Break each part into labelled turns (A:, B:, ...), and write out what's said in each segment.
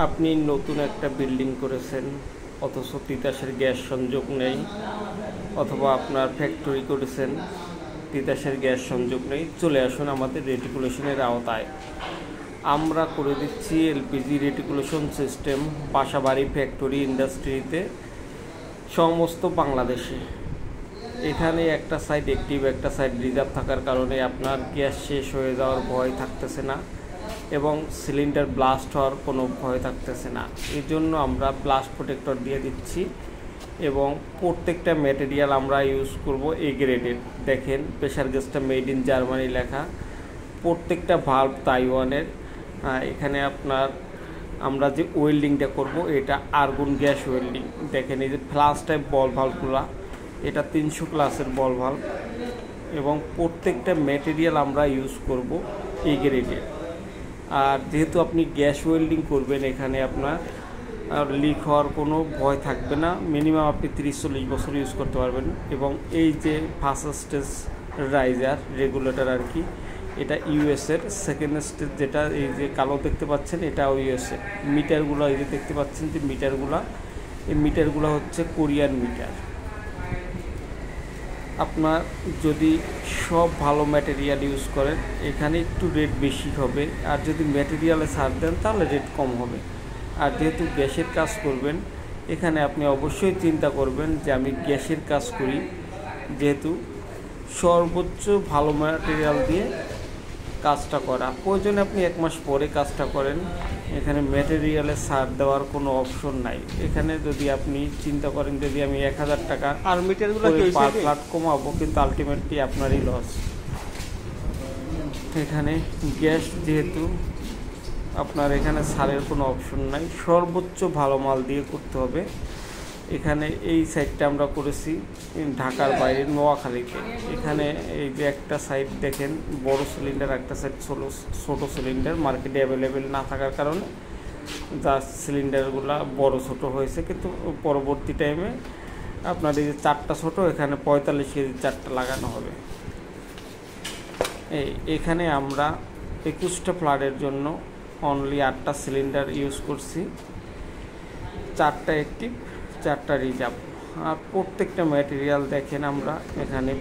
A: আপনি নতুন একটা বিল্ডিং করেছেন অথচ তিতাসের গ্যাস সংযোগ নেই, অথবা আপনার ফ্যাক্টরি করেছেন তিতাসের গ্যাস সংযোগ নেই, চলে আসুন আমাদের রেটিকুলেশনের আওতায়। আমরা করে দিচ্ছি এলপিজি রেটিকুলেশন সিস্টেম বাসাবাড়ি, ফ্যাক্টরি, ইন্ডাস্ট্রিতে, সমস্ত বাংলাদেশে। এখানে একটা সাইড অ্যাক্টিভ, একটা সাইড রিজার্ভ থাকার কারণে আপনার গ্যাস শেষ হয়ে যাওয়ার ভয় থাকতেছে না এবং সিলিন্ডার ব্লাস্ট হওয়ার কোনো ভয় থাকতেছে না। এই জন্য আমরা ব্লাস্ট প্রোটেক্টর দিয়ে দিচ্ছি এবং প্রত্যেকটা ম্যাটেরিয়াল আমরা ইউজ করব এ গ্রেডের। দেখেন প্রেশার গ্যাসটা মেড ইন জার্মানি লেখা, প্রত্যেকটা ভাল্ব তাইওয়ানের। এখানে আপনার আমরা যে ওয়েল্ডিংটা করব এটা আর্গন গ্যাস ওয়েল্ডিং। দেখেন এই যে ফ্লাশ টাইপ বল ভাল্বগুলো, এটা 300 ক্লাসের বল ভাল্ব এবং প্রত্যেকটা ম্যাটেরিয়াল আমরা ইউজ করব এই গ্রেডের। আর যেহেতু আপনি গ্যাস ওয়েল্ডিং করবেন, এখানে আপনার লিক হওয়ার কোনো ভয় থাকবে না। মিনিমাম আপনি 30-40 বছর ইউজ করতে পারবেন। এবং এই যে ফার্স্ট স্টেজ রাইজার রেগুলেটর আর কি, এটা ইউএসের। সেকেন্ড স্টেজ যেটা এই যে কালো দেখতে পাচ্ছেন, এটাও ইউএসএ। মিটারগুলো এই যে দেখতে পাচ্ছেন যে এই মিটারগুলো হচ্ছে কোরিয়ান মিটার। আপনার যদি সব ভালো ম্যাটেরিয়াল ইউজ করেন, এখানে একটু রেট বেশি হবে, আর যদি ম্যাটেরিয়ালে ছাড় দেন তাহলে রেট কম হবে। আর যেহেতু গ্যাসের কাজ করবেন, এখানে আপনি অবশ্যই চিন্তা করবেন যে আমি গ্যাসের কাজ করি, যেহেতু সর্বোচ্চ ভালো ম্যাটেরিয়াল দিয়ে কাজটা করা। প্রয়োজনে আপনি 1 মাস পরে কাজটা করেন, এখানে ম্যাটেরিয়ালে ছাড় দেওয়ার কোনো অপশন নাই। এখানে যদি আপনি চিন্তা করেন যদি আমি 1000 টাকা
B: আর মিটারগুলো
A: পার ফ্ল্যাট কমাবো, কিন্তু আলটিমেটলি আপনারই লস। এখানে গ্যাস যেহেতু আপনার এখানে ছাড়ের কোনো অপশন নাই, সর্বোচ্চ ভালো মাল দিয়ে করতে হবে। এখানে এই সাইডটা আমরা করেছি ঢাকার বাইরে নোয়াখালীতে। এখানে এই যে একটা সাইড দেখেন বড় সিলিন্ডার, একটা সাইড ছোটো সিলিন্ডার মার্কেটে অ্যাভেলেবেল না থাকার কারণে যা সিলিন্ডারগুলো বড় ছোট হয়েছে, কিন্তু পরবর্তী টাইমে আপনার এই যে 4টা ছোটো, এখানে 45 কেজি 4টা লাগানো হবে। এখানে আমরা 21টা ফ্ল্যাটের জন্য অনলি 8টা সিলিন্ডার ইউজ করছি, 4টা অ্যাক্টিভ, 4টা রিজার্ভ। আর প্রত্যেকটা ম্যাটেরিয়াল দেখেন আমরা এখানে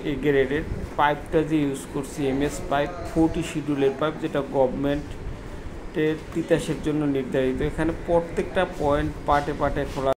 A: এই গ্রেডের পাইপটা যে ইউজ করছি এমএস পাইপ, 40 শিডিউলের পাইপ, যেটা গভর্নমেন্টের তিতাসের জন্য নির্ধারিত। এখানে প্রত্যেকটা পয়েন্ট পার্টে খোলা।